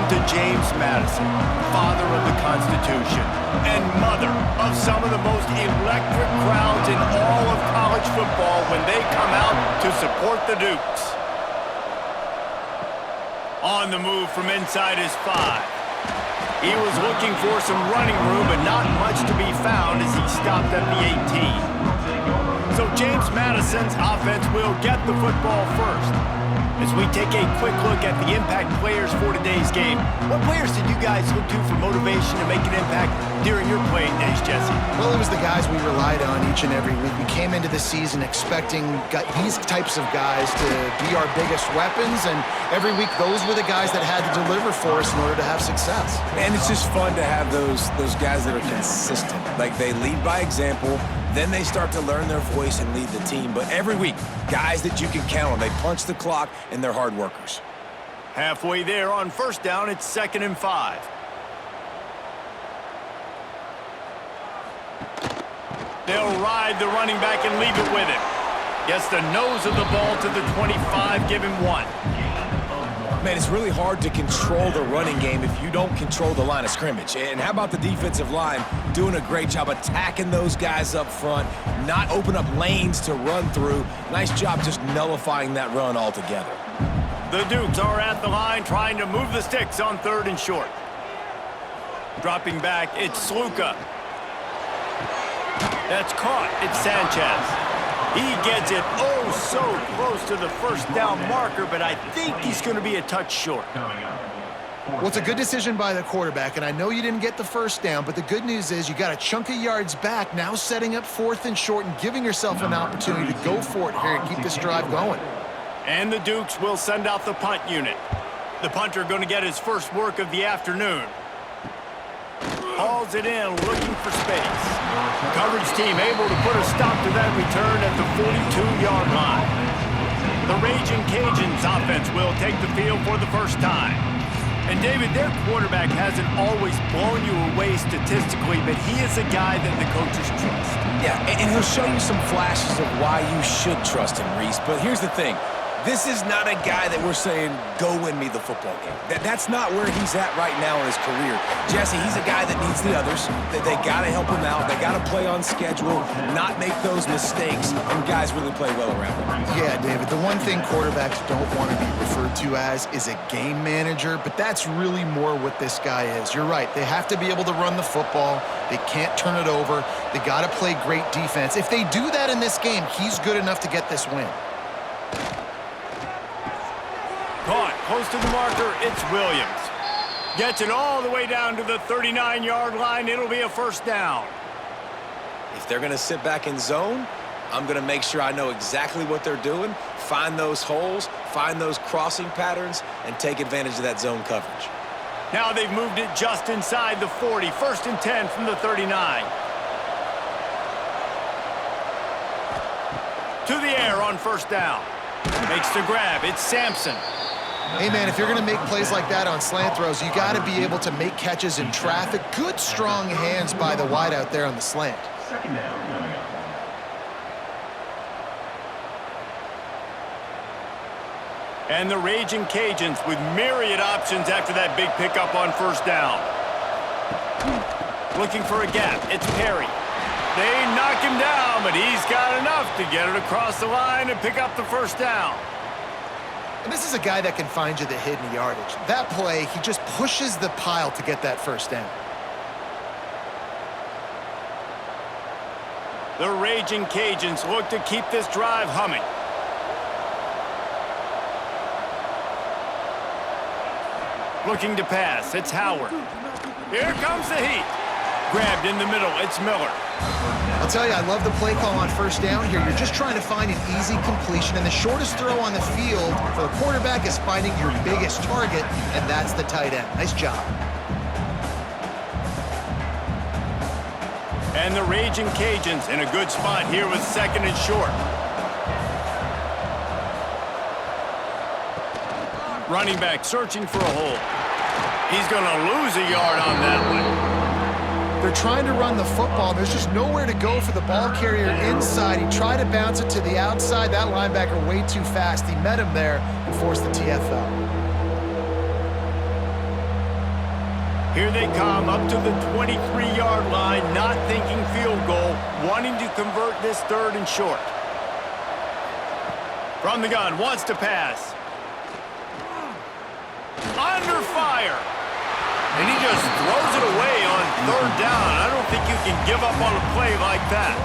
to James Madison, father of the Constitution, and mother of some of the most electric crowds in all of college football when they come out to support the Dukes. On the move from inside his 5. He was looking for some running room, but not much to be found as he stopped at the 18. So James Madison's offense will get the football first. As we take a quick look at the impact players for today's game, what players did you guys look to for motivation to make an impact during your playing days, Jesse? Well, it was the guys we relied on each and every week. We came into the season expecting these types of guys to be our biggest weapons, and every week those were the guys that had to deliver for us in order to have success. And it's just fun to have those guys that are consistent. Like, they lead by example, then they start to learn their voice and lead the team. But every week, guys that you can count on. They punch the clock, and they're hard workers. Halfway there on first down, it's 2nd and 5. They'll ride the running back and leave it with him. Gets the nose of the ball to the 25, give him 1. Man, it's really hard to control the running game if you don't control the line of scrimmage. And how about the defensive line doing a great job attacking those guys up front, not open up lanes to run through. Nice job just nullifying that run altogether. The Dukes are at the line trying to move the sticks on 3rd and short. Dropping back, it's Sluka. That's caught. It's Sanchez. He gets it oh so close to the first down marker, but I think he's going to be a touch short. Well, it's a good decision by the quarterback, and I know you didn't get the first down, but the good news is you got a chunk of yards back, now setting up 4th and short and giving yourself an opportunity to go for it here and keep this drive going. And the Dukes will send out the punt unit. The punter going to get his first work of the afternoon. Hauls it in, looking for space. Coverage team able to put a stop to that return at the 42-yard line. The Raging Cajuns offense will take the field for the first time. And David, their quarterback hasn't always blown you away statistically, but he is a guy that the coaches trust. Yeah, and he'll show you some flashes of why you should trust him, Reese. But here's the thing. This is not a guy that we're saying, go win me the football game. That's not where he's at right now in his career. Jesse, he's a guy that needs the others. They got to help him out. They got to play on schedule, not make those mistakes, and guys really play well around him. Yeah, David, the one thing quarterbacks don't want to be referred to as is a game manager, but that's really more what this guy is. You're right. They have to be able to run the football. They can't turn it over. They got to play great defense. If they do that in this game, he's good enough to get this win. Caught close to the marker, it's Williams. Gets it all the way down to the 39-yard line. It'll be a first down. If they're going to sit back in zone, I'm going to make sure I know exactly what they're doing, find those holes, find those crossing patterns, and take advantage of that zone coverage. Now they've moved it just inside the 40. 1st and 10 from the 39. To the air on first down. Makes the grab. It's Sampson. Hey, man, if you're going to make plays like that on slant throws, you got to be able to make catches in traffic. Good, strong hands by the wide out there on the slant. Second down coming up. And the Raging Cajuns with myriad options after that big pickup on first down. Looking for a gap. It's Perry. They knock him down, but he's got enough to get it across the line and pick up the first down. And this is a guy that can find you the hidden yardage. That play, he just pushes the pile to get that first down. The Raging Cajuns look to keep this drive humming. Looking to pass, it's Howard. Here comes the heat. Grabbed in the middle, it's Miller. I'll tell you, I love the play call on first down here. You're just trying to find an easy completion, and the shortest throw on the field for the quarterback is finding your biggest target, and that's the tight end. Nice job. And the Raging Cajuns in a good spot here with 2nd and short. Running back searching for a hole. He's going to lose a yard on that one. They're trying to run the football. There's just nowhere to go for the ball carrier inside. He tried to bounce it to the outside. That linebacker way too fast. He met him there and forced the TFL. Here they come up to the 23-yard line, not thinking field goal, wanting to convert this third and short. From the gun, wants to pass. Under fire. And he just throws it away on third down. I don't think you can give up on a play like that.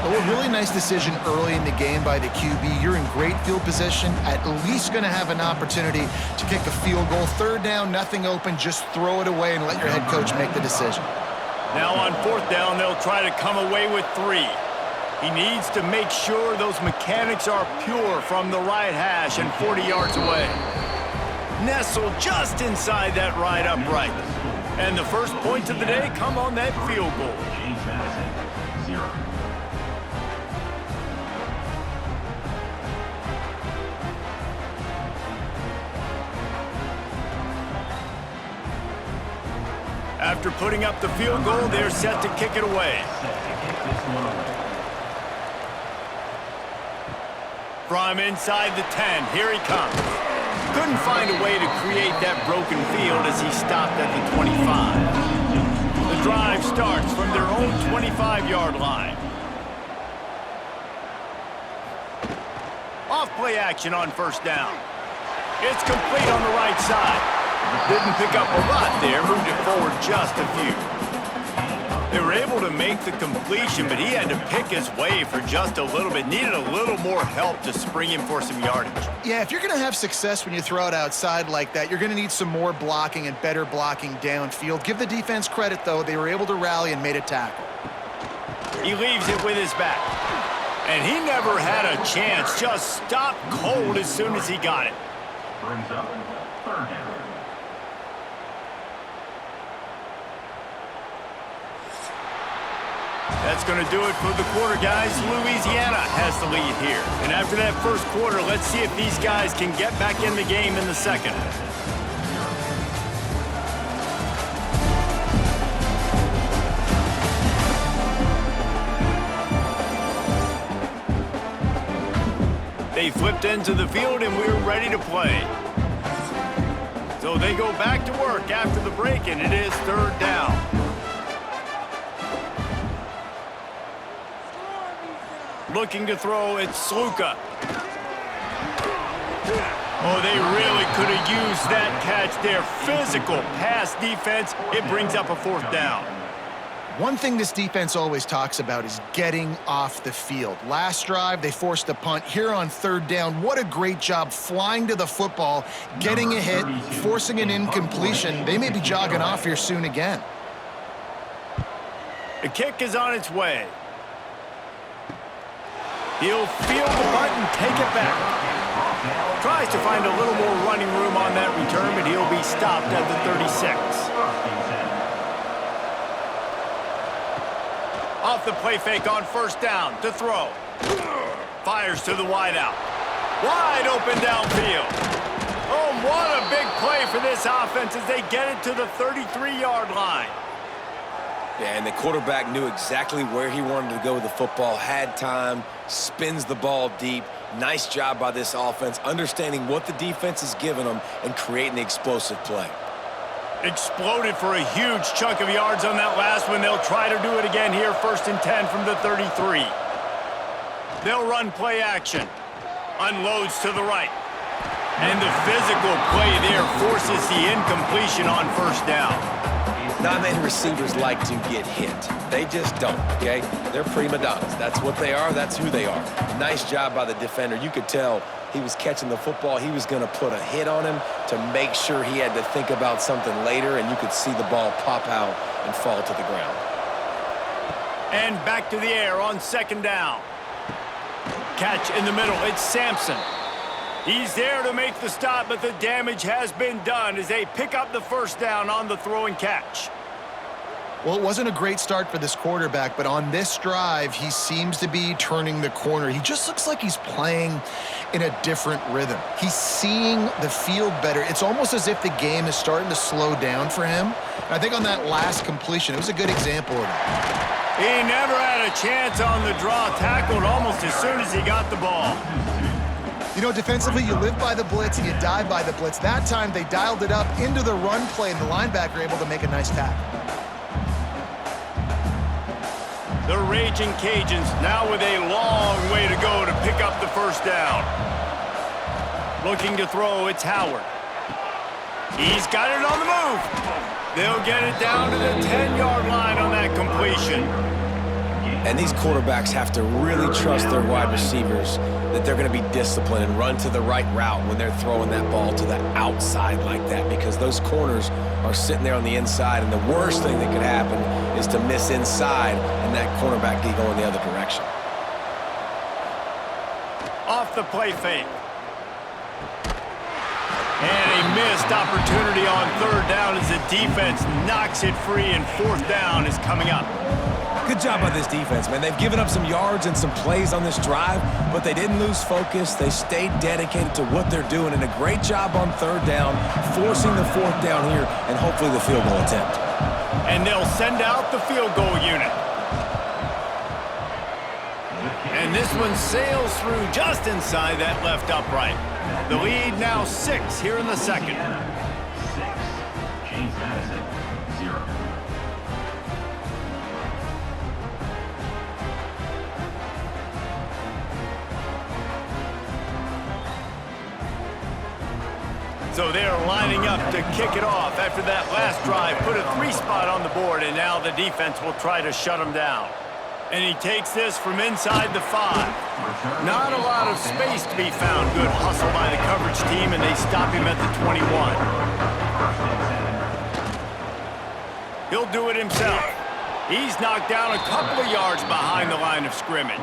Well, a really nice decision early in the game by the QB. You're in great field position, at least going to have an opportunity to kick a field goal. Third down, nothing open, just throw it away and let your head coach make the decision. Now on fourth down, they'll try to come away with 3. He needs to make sure those mechanics are pure from the right hash and 40 yards away. Nestled just inside that right upright. And the first points of the day come on that field goal. James Madison, 0. After putting up the field goal, they're set to kick it away. From inside the 10, here he comes. Couldn't find a way to create that broken field as he stopped at the 25. The drive starts from their own 25-yard line. Off play action on first down. It's complete on the right side. Didn't pick up a lot there, moved it forward just a few. They were able to make the completion, but he had to pick his way for just a little bit. Needed a little more help to spring him for some yardage. Yeah, if you're going to have success when you throw it outside like that, you're going to need some more blocking and better blocking downfield. Give the defense credit, though. They were able to rally and made a tackle. He leaves it with his back. And he never had a chance. Just stopped cold as soon as he got it. Brings up third down. That's going to do it for the quarter, guys. Louisiana has the lead here. And after that first quarter, let's see if these guys can get back in the game in the second. They flipped into the field and we're ready to play. So they go back to work after the break, and it is third down. Looking to throw, it's Sluka. Oh, they really could have used that catch there. Physical pass defense. It brings up a fourth down. One thing this defense always talks about is getting off the field. Last drive, they forced a punt. Here on third down, what a great job flying to the football, getting a hit, forcing an incompletion. They may be jogging off here soon again. The kick is on its way. He'll field the punt and take it back. Tries to find a little more running room on that return, but he'll be stopped at the 36. Off the play fake on first down to throw. Fires to the wideout. Wide open downfield. Oh, what a big play for this offense as they get it to the 33-yard line. Yeah, and the quarterback knew exactly where he wanted to go with the football, had time, spins the ball deep. Nice job by this offense, understanding what the defense is giving them and creating the explosive play. Exploded for a huge chunk of yards on that last one. They'll try to do it again here, 1st and 10 from the 33. They'll run play action. Unloads to the right. And the physical play there forces the incompletion on first down. Not many receivers like to get hit. They just don't, okay? They're prima donnas. That's what they are. That's who they are. Nice job by the defender. You could tell he was catching the football. He was going to put a hit on him to make sure he had to think about something later, and you could see the ball pop out and fall to the ground. And back to the air on second down. Catch in the middle. It's Sampson. He's there to make the stop, but the damage has been done as they pick up the first down on the throw and catch. Well, it wasn't a great start for this quarterback, but on this drive, he seems to be turning the corner. He just looks like he's playing in a different rhythm. He's seeing the field better. It's almost as if the game is starting to slow down for him. And I think on that last completion, it was a good example of that. He never had a chance on the draw, tackled almost as soon as he got the ball. You know, defensively, you live by the blitz and you die by the blitz. That time, they dialed it up into the run play, and the linebacker able to make a nice tackle. The Raging Cajuns now with a long way to go to pick up the first down. Looking to throw, it's Howard. He's got it on the move. They'll get it down to the 10-yard line on that completion. And these quarterbacks have to really trust their wide receivers that they're going to be disciplined and run to the right route when they're throwing that ball to the outside like that, because those corners are sitting there on the inside, and the worst thing that could happen is to miss inside and that cornerback get going the other direction. Off the play fake. And a missed opportunity on third down as the defense knocks it free, and fourth down is coming up. Good job by this defense, man. They've given up some yards and some plays on this drive, but they didn't lose focus. They stayed dedicated to what they're doing, and a great job on third down, forcing the fourth down here, and hopefully the field goal attempt. And they'll send out the field goal unit. And this one sails through just inside that left upright. The lead now 6 here in the second. 6. James Madison, 0. So they're lining up to kick it off after that last drive. Put a 3 spot on the board, and now the defense will try to shut them down. And he takes this from inside the 5. Not a lot of space to be found. Good hustle by the coverage team, and they stop him at the 21. He'll do it himself. He's knocked down a couple of yards behind the line of scrimmage.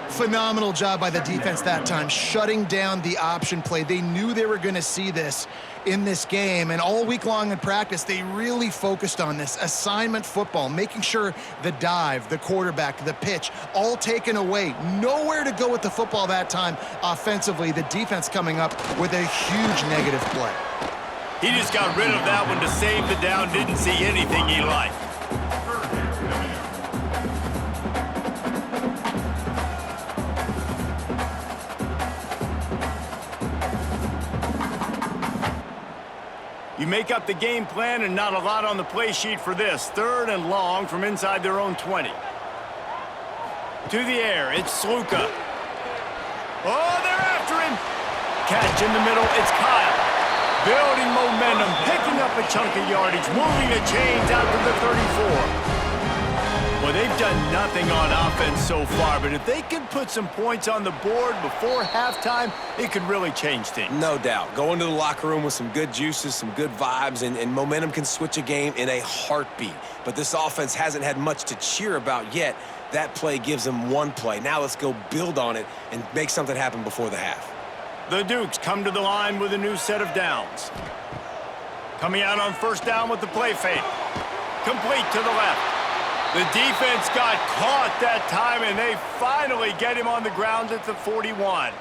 Phenomenal job by the defense that time, shutting down the option play. They knew they were going to see this in this game, and all week long in practice, they really focused on this assignment football, making sure the dive, the quarterback, the pitch, all taken away. Nowhere to go with the football that time offensively. The defense coming up with a huge negative play. He just got rid of that one to save the down, didn't see anything he liked. You make up the game plan, and not a lot on the play sheet for this. 3rd and long from inside their own 20. To the air, it's Sluka. Oh, they're after him. Catch in the middle, it's Kyle. Building momentum, picking up a chunk of yardage, moving the chains out to the 34. Well, they've done nothing on offense so far, but if they can put some points on the board before halftime, it could really change things. No doubt. Go into the locker room with some good juices, some good vibes, and momentum can switch a game in a heartbeat. But this offense hasn't had much to cheer about yet. That play gives them one play. Now let's go build on it and make something happen before the half. The Dukes come to the line with a new set of downs. Coming out on first down with the play fake. Complete to the left. The defense got caught that time, and they finally get him on the ground at the 41.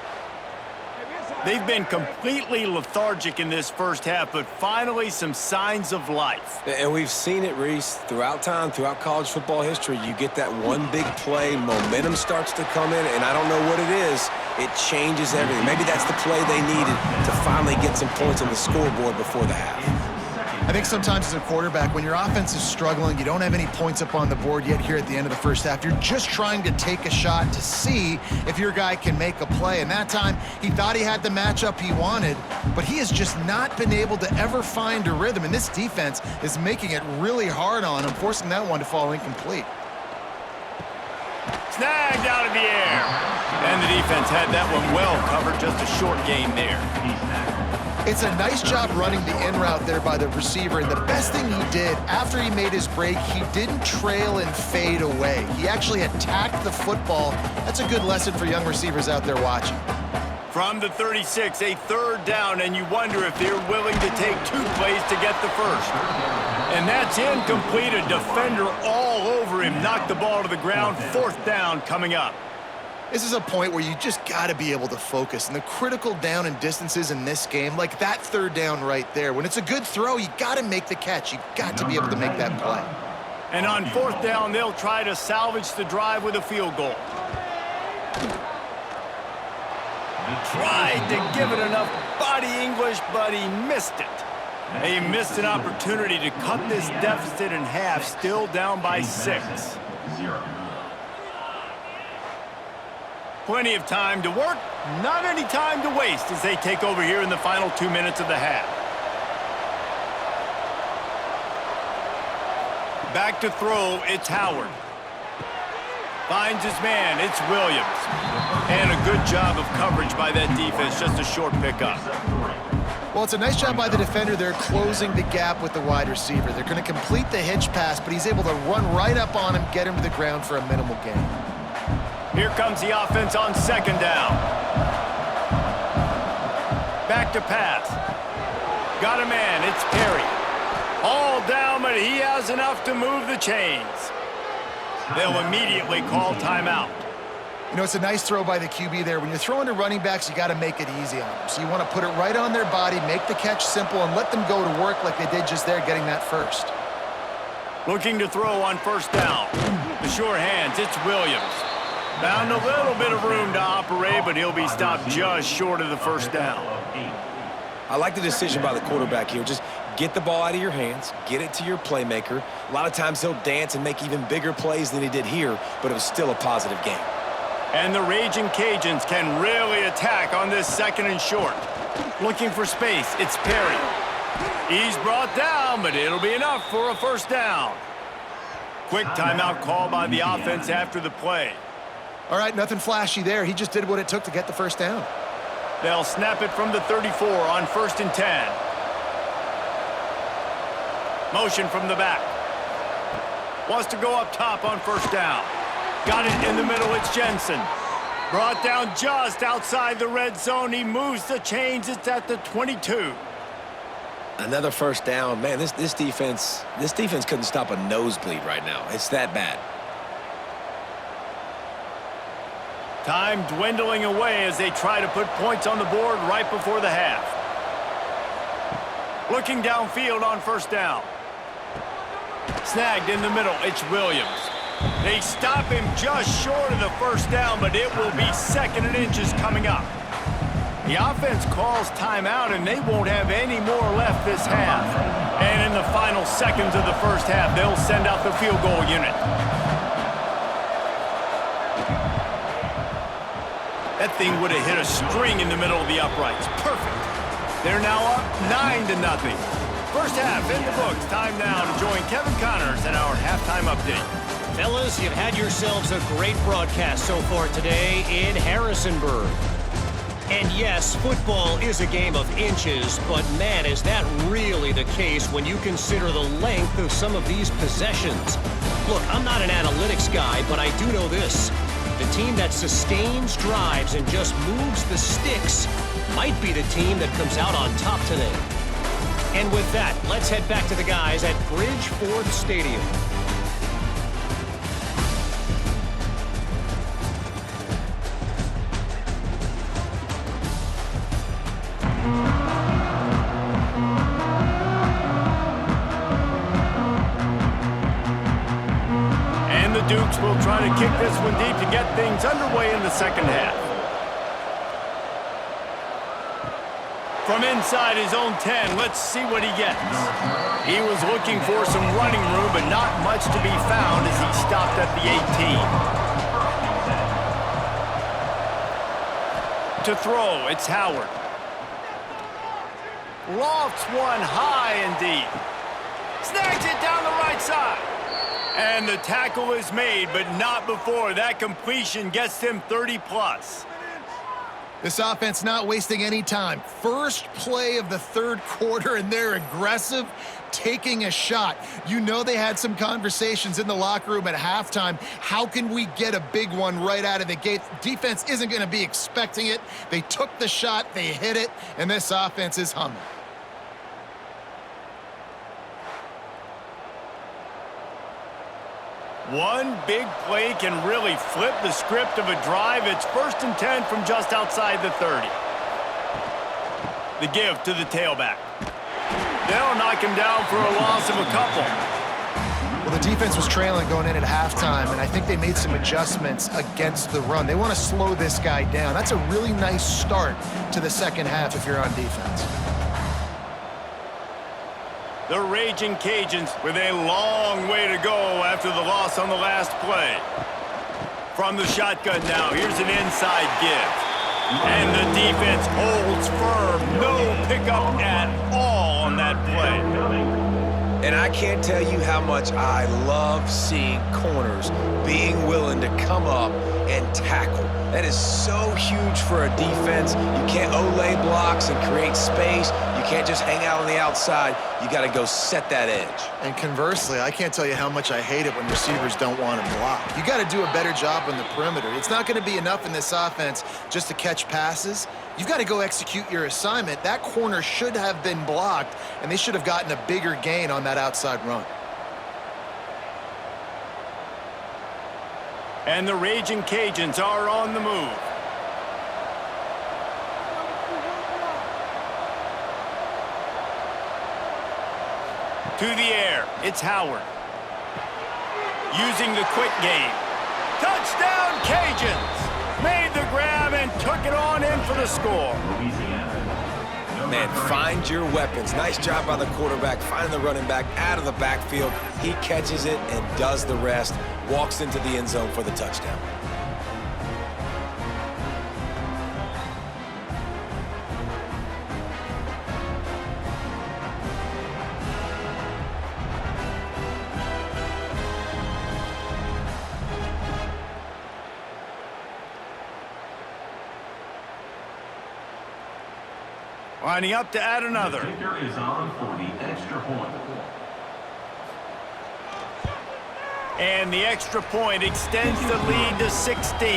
They've been completely lethargic in this first half, but finally some signs of life. And we've seen it, Reese, throughout time, throughout college football history. You get that one big play, momentum starts to come in, and I don't know what it is. It changes everything. Maybe that's the play they needed to finally get some points on the scoreboard before the half. I think sometimes as a quarterback, when your offense is struggling, you don't have any points up on the board yet here at the end of the first half. You're just trying to take a shot to see if your guy can make a play. And that time, he thought he had the matchup he wanted, but he has just not been able to ever find a rhythm. And this defense is making it really hard on him, forcing that one to fall incomplete. Snagged out of the air. And the defense had that one well covered, just a short gain there. It's a nice job running the in route there by the receiver, and the best thing he did after he made his break, he didn't trail and fade away. He actually attacked the football. That's a good lesson for young receivers out there watching. From the 36, a 3rd down, and you wonder if they're willing to take 2 plays to get the first. And that's incomplete. A defender all over him, knocked the ball to the ground. 4th down coming up. This is a point where you just got to be able to focus. And the critical down and distances in this game, like that 3rd down right there, when it's a good throw, you got to make the catch. You got to be able to make that play. And on 4th down, they'll try to salvage the drive with a field goal. tried to give it enough body English, but he missed it. He missed an opportunity to cut this deficit in half, still down by 6. 0. Plenty of time to work, not any time to waste as they take over here in the final 2 minutes of the half. Back to throw, it's Howard. Finds his man, it's Williams. And a good job of coverage by that defense, just a short pickup. Well, it's a nice job by the defender. They're closing the gap with the wide receiver. They're going to complete the hitch pass, but he's able to run right up on him, get him to the ground for a minimal gain. Here comes the offense on 2nd down. Back to pass. Got a man, it's Perry. All down, but he has enough to move the chains. They'll immediately call timeout. You know, it's a nice throw by the QB there. When you're throwing to running backs, you got to make it easy on them. So you want to put it right on their body, make the catch simple, and let them go to work like they did just there, getting that first. Looking to throw on 1st down. The sure hands, it's Williams. Found a little bit of room to operate, but he'll be stopped just short of the 1st down. I like the decision by the quarterback here. Just get the ball out of your hands, get it to your playmaker. A lot of times he'll dance and make even bigger plays than he did here, but it was still a positive game. And the Raging Cajuns can really attack on this 2nd and short. Looking for space, it's Perry. He's brought down, but it'll be enough for a 1st down. Quick timeout call by the offense after the play. All right, nothing flashy there. He just did what it took to get the 1st down. They'll snap it from the 34 on 1st and 10. Motion from the back. Wants to go up top on 1st down. Got it in the middle, it's Jensen. Brought down just outside the red zone. He moves the chains, it's at the 22. Another 1st down. Man, this defense couldn't stop a nosebleed right now. It's that bad. Time dwindling away as they try to put points on the board right before the half. Looking downfield on 1st down. Snagged in the middle, it's Williams. They stop him just short of the 1st down, but it will be 2nd and inches coming up. The offense calls timeout, and they won't have any more left this half. And in the final seconds of the 1st half, they'll send out the field goal unit. That thing would have hit a string in the middle of the uprights. Perfect. They're now up 9-0. 1st half in the books. Time now to join Kevin Connors in our halftime update. Fellas, you've had yourselves a great broadcast so far today in Harrisonburg. And yes, football is a game of inches, but man, is that really the case when you consider the length of some of these possessions. Look, I'm not an analytics guy, but I do know this. The team that sustains drives and just moves the sticks might be the team that comes out on top today. And with that, let's head back to the guys at Bridgeforth Stadium. Dukes will try to kick this one deep to get things underway in the 2nd half. From inside his own 10, let's see what he gets. He was looking for some running room, but not much to be found as he stopped at the 18. To throw, it's Howard. Lofts one high and deep. Snags it down the right side. And the tackle is made, but not before that completion gets them 30+. This offense not wasting any time. First play of the 3rd quarter, and they're aggressive, taking a shot. You know they had some conversations in the locker room at halftime. How can we get a big one right out of the gate? Defense isn't going to be expecting it. They took the shot, they hit it, and this offense is humming. One big play can really flip the script of a drive. It's 1st and 10 from just outside the 30. The give to the tailback. They'll knock him down for a loss of a couple. Well, the defense was trailing going in at halftime, and I think they made some adjustments against the run. They want to slow this guy down. That's a really nice start to the second half if you're on defense. The Raging Cajuns with a long way to go after the loss on the last play. From the shotgun now, here's an inside give. And the defense holds firm. No pickup at all on that play. And I can't tell you how much I love seeing corners being willing to come up and tackle. That is so huge for a defense. You can't olay blocks and create space. You can't just hang out on the outside. You got to go set that edge. And conversely, I can't tell you how much I hate it when receivers don't want to block. You got to do a better job on the perimeter. It's not going to be enough in this offense just to catch passes. You've got to go execute your assignment. That corner should have been blocked, and they should have gotten a bigger gain on that outside run. And the Raging Cajuns are on the move. To the air, it's Howard. Using the quick game. Touchdown, Cajuns! Made the grab and took it on in for the score. Man, find your weapons. Nice job by the quarterback, finding the running back out of the backfield. He catches it and does the rest. Walks into the end zone for the touchdown. Lining up to add another. The kicker is on for the extra point. And the extra point extends the lead to 16.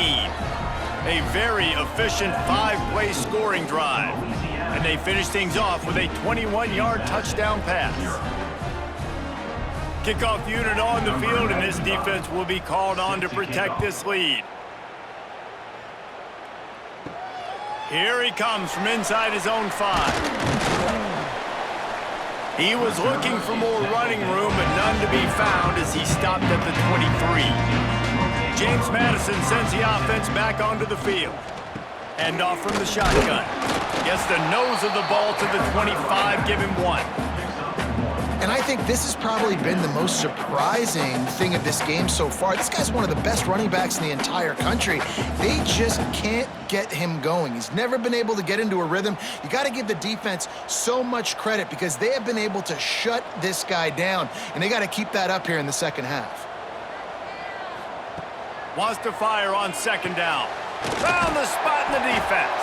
A very efficient 5-play scoring drive. And they finish things off with a 21-yard touchdown pass. Kickoff unit on the field, and this defense will be called on to protect this lead. Here he comes from inside his own 5. He was looking for more running room, but none to be found as he stopped at the 23. James Madison sends the offense back onto the field. Hand off from the shotgun. Gets the nose of the ball to the 25, give him 1. And I think this has probably been the most surprising thing of this game so far. This guy's one of the best running backs in the entire country. They just can't get him going. He's never been able to get into a rhythm. You got to give the defense so much credit because they have been able to shut this guy down, and they got to keep that up here in the second half. Wants to fire on second down. Found the spot in the defense.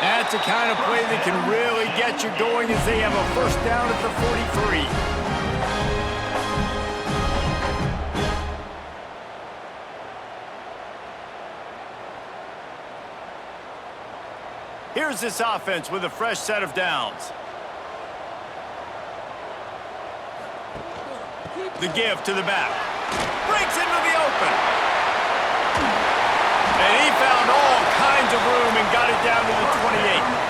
That's the kind of play that can really get you going as they have a first down at the 43. Here's this offense with a fresh set of downs. The give to the back. Breaks into the open. And he found all kinds of room and got it down to the 28.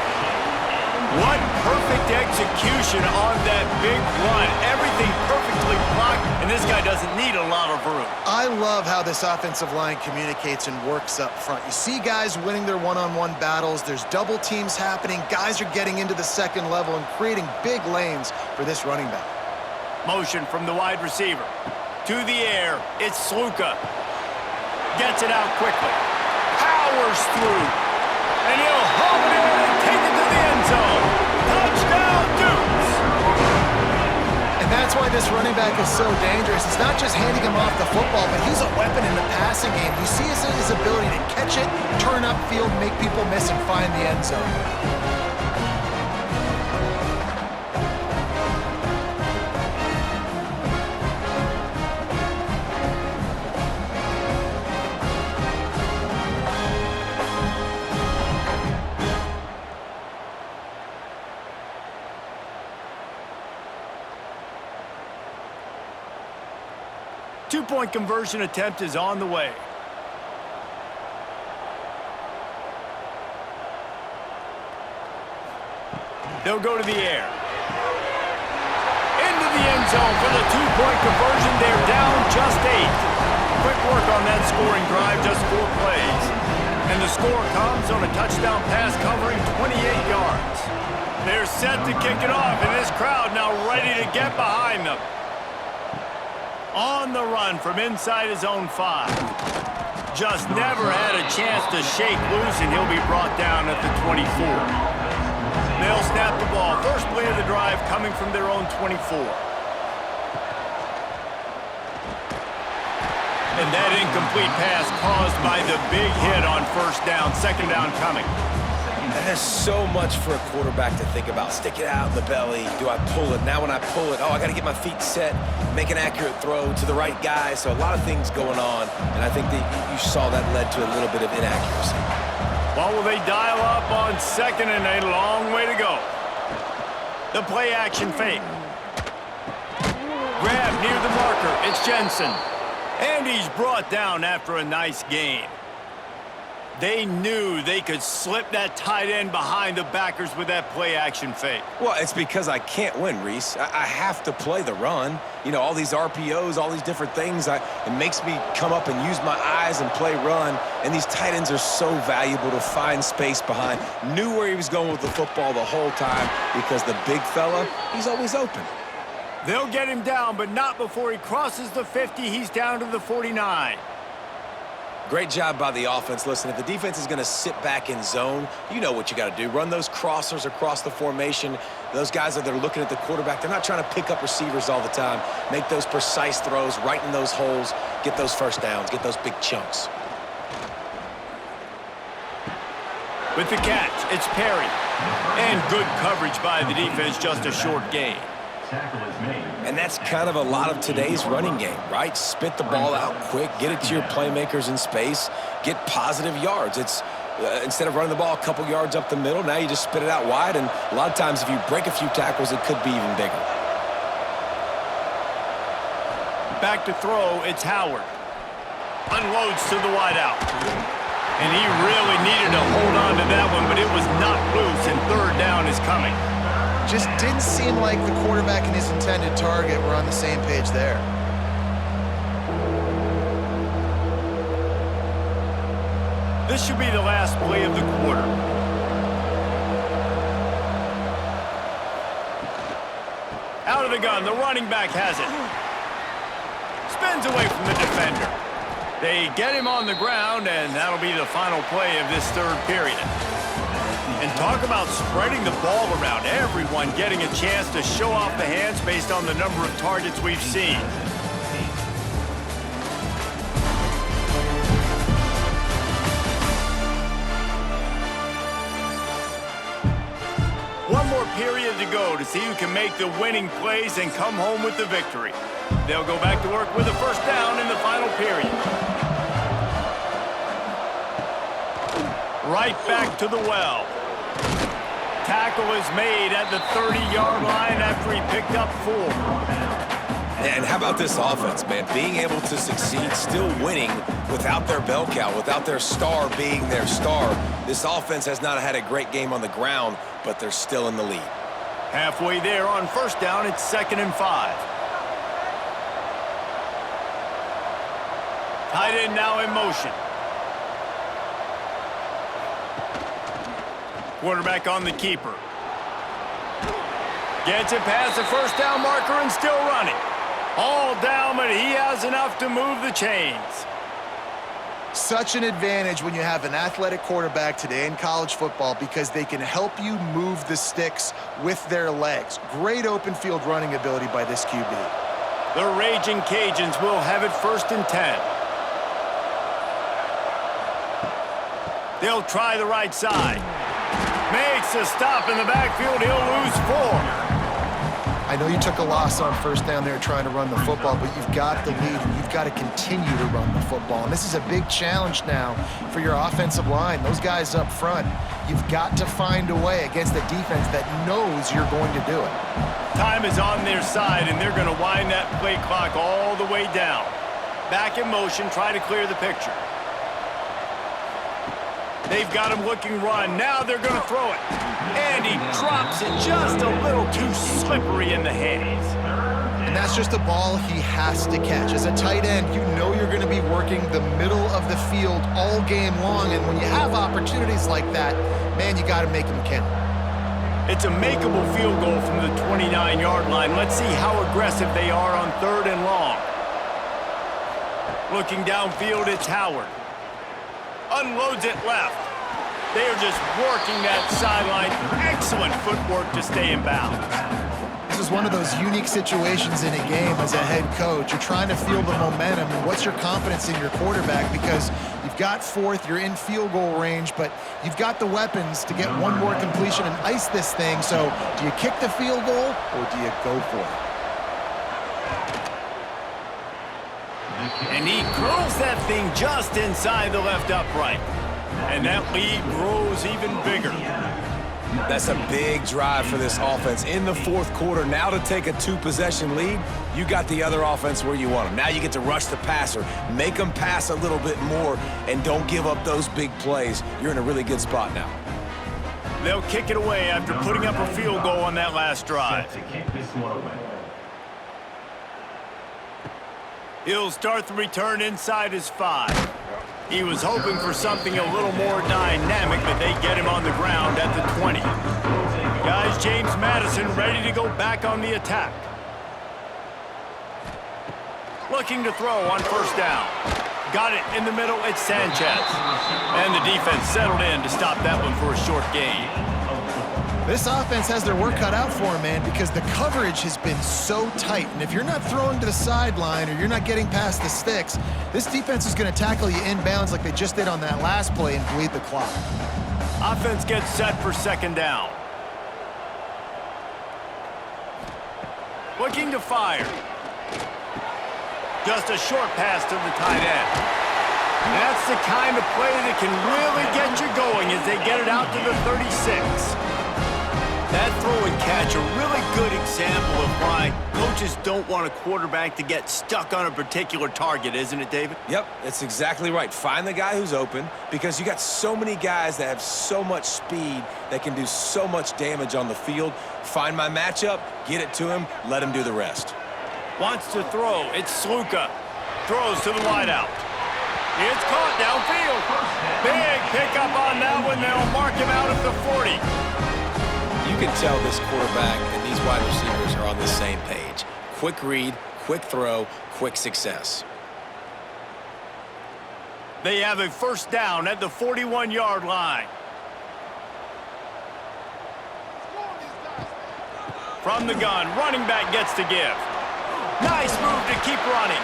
What perfect execution on that big run. Everything perfectly blocked, and this guy doesn't need a lot of room. I love how this offensive line communicates and works up front. You see guys winning their one-on-one battles. There's double teams happening. Guys are getting into the second level and creating big lanes for this running back. Motion from the wide receiver. To the air, it's Sluka. Gets it out quickly. Powers through. And he'll home it in and take it to the end zone. Touchdown, Dukes! And that's why this running back is so dangerous. It's not just handing him off the football, but he's a weapon in the passing game. You see his ability to catch it, turn upfield, make people miss, and find the end zone. Two-point conversion attempt is on the way. They'll go to the air. Into the end zone for the two-point conversion. They're down just 8. Quick work on that scoring drive, just 4 plays. And the score comes on a touchdown pass covering 28 yards. They're set to kick it off, and this crowd now ready to get behind them. On the run from inside his own 5. Just never had a chance to shake loose, and he'll be brought down at the 24. They'll snap the ball. First play of the drive coming from their own 24. And that incomplete pass caused by the big hit on first down. Second down coming. That is so much for a quarterback to think about. Stick it out in the belly. Do I pull it? Now when I pull it, I got to get my feet set, make an accurate throw to the right guy. So a lot of things going on, and I think that you saw that led to a little bit of inaccuracy. Well, will they dial up on second and a long way to go? The play action fake. Grab near the marker. It's Jensen. And he's brought down after a nice gain. They knew they could slip that tight end behind the backers with that play action fake. Well, it's because I can't win, Reese. I have to play the run. You know, all these RPOs, all these different things, it makes me come up and use my eyes and play run. And these tight ends are so valuable to find space behind. Knew where he was going with the football the whole time because the big fella, he's always open. They'll get him down, but not before he crosses the 50. He's down to the 49. Great job by the offense. Listen, if the defense is going to sit back in zone, you know what you got to do. Run those crossers across the formation. Those guys that are looking at the quarterback, they're not trying to pick up receivers all the time. Make those precise throws right in those holes. Get those first downs. Get those big chunks. With the catch, it's Perry. And good coverage by the defense, just a short gain. And that's kind of a lot of today's running game, right? Spit the ball out quick, get it to your playmakers in space, get positive yards. It's instead of running the ball a couple yards up the middle, now you just spit it out wide, and a lot of times if you break a few tackles, it could be even bigger. Back to throw, it's Howard. Unloads to the wideout. And he really needed to hold on to that one, but it was knocked loose, and third down is coming. Just didn't seem like the quarterback and his intended target were on the same page there. This should be the last play of the quarter. Out of the gun, the running back has it. Spins away from the defender. They get him on the ground, and that'll be the final play of this third period. And talk about spreading the ball around. Everyone getting a chance to show off the hands based on the number of targets we've seen. One more period to go to see who can make the winning plays and come home with the victory. They'll go back to work with a first down in the final period. Right back to the well. Tackle is made at the 30-yard line after he picked up 4. And how about this offense, man? Being able to succeed, still winning without their bell cow, without their star being their star. This offense has not had a great game on the ground, but they're still in the lead. Halfway there on first down, it's 2nd and 5. Tight end now in motion. Quarterback on the keeper. Gets it past the first down marker and still running. All down, but he has enough to move the chains. Such an advantage when you have an athletic quarterback today in college football because they can help you move the sticks with their legs. Great open field running ability by this QB. The Raging Cajuns will have it 1st and 10. They'll try the right side. Makes a stop in the backfield. He'll lose 4. I know you took a loss on first down there trying to run the football, but you've got the lead, and you've got to continue to run the football. And this is a big challenge now for your offensive line. Those guys up front, you've got to find a way against a defense that knows you're going to do it. Time is on their side, and they're going to wind that play clock all the way down. Back in motion, try to clear the picture. They've got him looking run. Now they're going to throw it. And he drops it just a little too slippery in the hands. And that's just a ball he has to catch. As a tight end, you know you're going to be working the middle of the field all game long, and when you have opportunities like that, man, you got to make them count. It's a makeable field goal from the 29-yard line. Let's see how aggressive they are on 3rd and long. Looking downfield, it's Howard. Unloads it left. They are just working that sideline. Excellent footwork to stay in bounds. This is one of those unique situations in a game as a head coach. You're trying to feel the momentum, and what's your confidence in your quarterback? Because you've got 4th, you're in field goal range, but you've got the weapons to get one more completion and ice this thing. So do you kick the field goal or do you go for it? And he curls that thing just inside the left upright. And that lead grows even bigger. That's a big drive for this offense in the 4th quarter. Now to take a 2-possession lead, you got the other offense where you want them. Now you get to rush the passer, make them pass a little bit more, and don't give up those big plays. You're in a really good spot now. They'll kick it away after putting up a field goal on that last drive. To kick this one away. He'll start the return inside his 5. He was hoping for something a little more dynamic, but they get him on the ground at the 20. Guys, James Madison ready to go back on the attack. Looking to throw on 1st down. Got it in the middle, it's Sanchez. And the defense settled in to stop that one for a short gain. This offense has their work cut out for them, man, because the coverage has been so tight. And if you're not throwing to the sideline or you're not getting past the sticks, this defense is going to tackle you inbounds like they just did on that last play and bleed the clock. Offense gets set for 2nd down. Looking to fire. Just a short pass to the tight end. That's the kind of play that can really get you going as they get it out to the 36. That throw and catch, a really good example of why coaches don't want a quarterback to get stuck on a particular target, isn't it, David? Yep, that's exactly right. Find the guy who's open, because you got so many guys that have so much speed that can do so much damage on the field. Find my matchup, get it to him, let him do the rest. Wants to throw. It's Sluka. Throws to the wideout. It's caught downfield. Big pickup on that one. They'll mark him out at the 40. You can tell this quarterback and these wide receivers are on the same page. Quick read, quick throw, quick success. They have a 1st down at the 41-yard line. From the gun, running back gets to give. Nice move to keep running.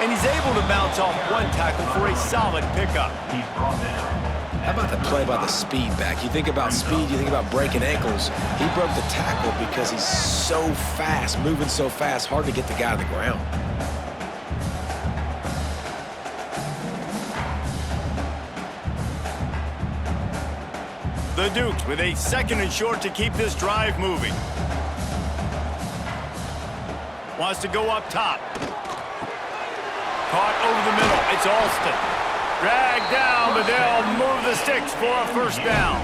And he's able to bounce off 1 tackle for a solid pickup. He's brought down. How about the play by the speed back? You think about speed, you think about breaking ankles. He broke the tackle because he's so fast, moving so fast, hard to get the guy on the ground. The Dukes with a 2nd and short to keep this drive moving. Wants to go up top. Caught over the middle. It's Alston. Dragged down, but they'll move the sticks for a 1st down.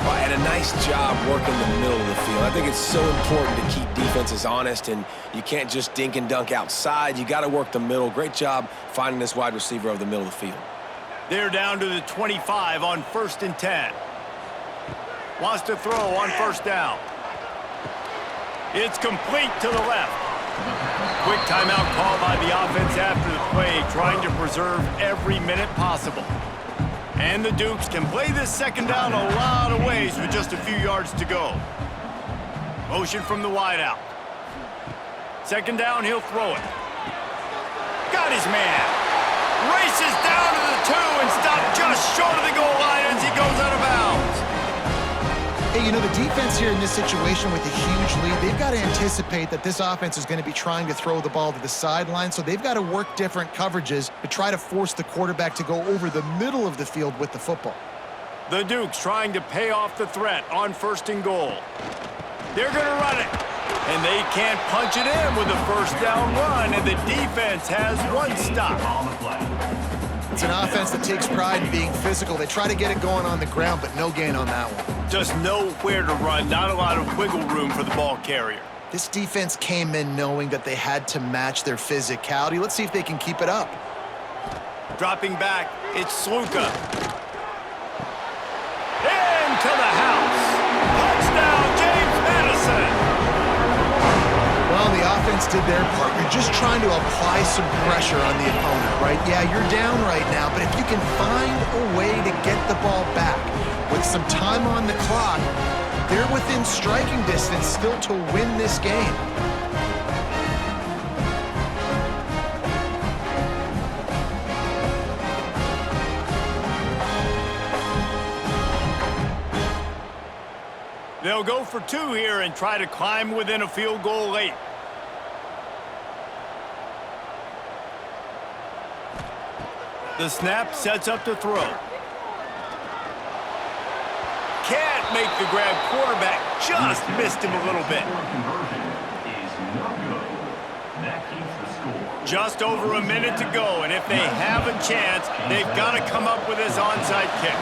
And a nice job working the middle of the field. I think it's so important to keep defenses honest, and you can't just dink and dunk outside. You got to work the middle. Great job finding this wide receiver over the middle of the field. They're down to the 25 on 1st and 10. Wants to throw on 1st down. It's complete to the left. Quick timeout call by the offense after the play, trying to preserve every minute possible. And the Dukes can play this 2nd down a lot of ways with just a few yards to go. Motion from the wideout. 2nd down, he'll throw it. Got his man. Races down to the 2 and stopped just short of the goal line as he goes out of bounds. Hey, you know, the defense here in this situation with a huge lead, they've got to anticipate that this offense is going to be trying to throw the ball to the sideline, so they've got to work different coverages to try to force the quarterback to go over the middle of the field with the football. The Dukes trying to pay off the threat on 1st and goal. They're going to run it, and they can't punch it in with a 1st down run, and the defense has 1 stop. On the play. It's an offense that takes pride in being physical. They try to get it going on the ground, but no gain on that one. Just nowhere to run, not a lot of wiggle room for the ball carrier. This defense came in knowing that they had to match their physicality. Let's see if they can keep it up. Dropping back, it's Sluka. Into the house. Touchdown, James Madison. Well, the offense did their part. You're just trying to apply some pressure on the opponent, right? Yeah, you're down right now, but if you can find a way to get the ball back with some time on the clock, they're within striking distance still to win this game. They'll go for 2 here and try to climb within a field goal late. The snap sets up to throw. Can't make the grab. Quarterback just missed him a little bit. Conversion is no good. That keeps the score. Just over a minute to go, and if they have a chance, they've got to come up with this onside kick.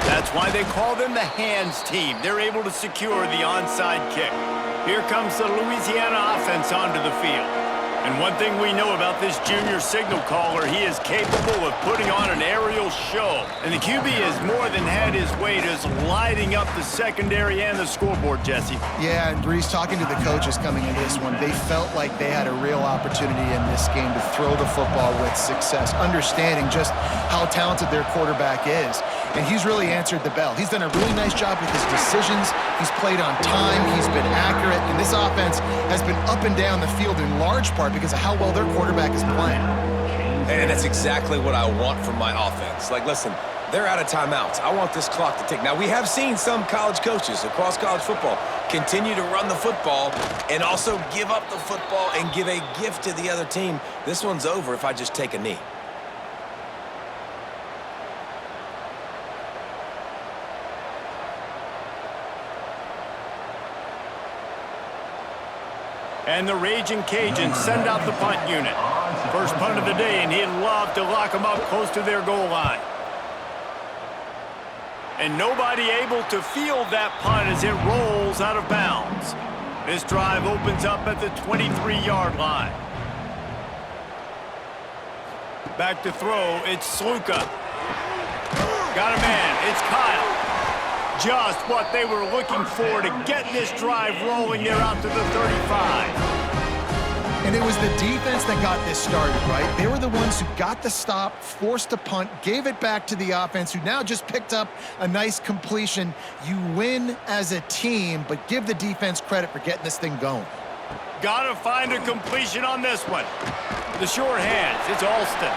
That's why they call them the hands team. They're able to secure the onside kick. Here comes the Louisiana offense onto the field. And one thing we know about this junior signal caller, he is capable of putting on an aerial show. And the QB has more than had his way just lighting up the secondary and the scoreboard, Jesse. Yeah, and Reese, talking to the coaches coming into this one, they felt like they had a real opportunity in this game to throw the football with success, understanding just how talented their quarterback is. And he's really answered the bell. He's done a really nice job with his decisions. He's played on time. He's been accurate. And this offense has been up and down the field in large part because of how well their quarterback is playing. And that's exactly what I want from my offense. Like, listen, they're out of timeouts. I want this clock to tick. Now, we have seen some college coaches across college football continue to run the football and also give up the football and give a gift to the other team. This one's over if I just take a knee. And the Raging Cajuns send out the punt unit. First punt of the day, and he'd love to lock them up close to their goal line. And nobody able to field that punt as it rolls out of bounds. This drive opens up at the 23-yard line. Back to throw, it's Sluka. Got a man, it's Kyle. Just what they were looking for to get this drive rolling there out to the 35. And it was the defense that got this started, right? They were the ones who got the stop, forced a punt, gave it back to the offense, who now just picked up a nice completion. You win as a team, but give the defense credit for getting this thing going. Gotta find a completion on this one. The short hands, it's Alston.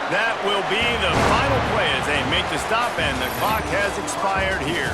That will be the final play as they make the stop, and the clock has expired here.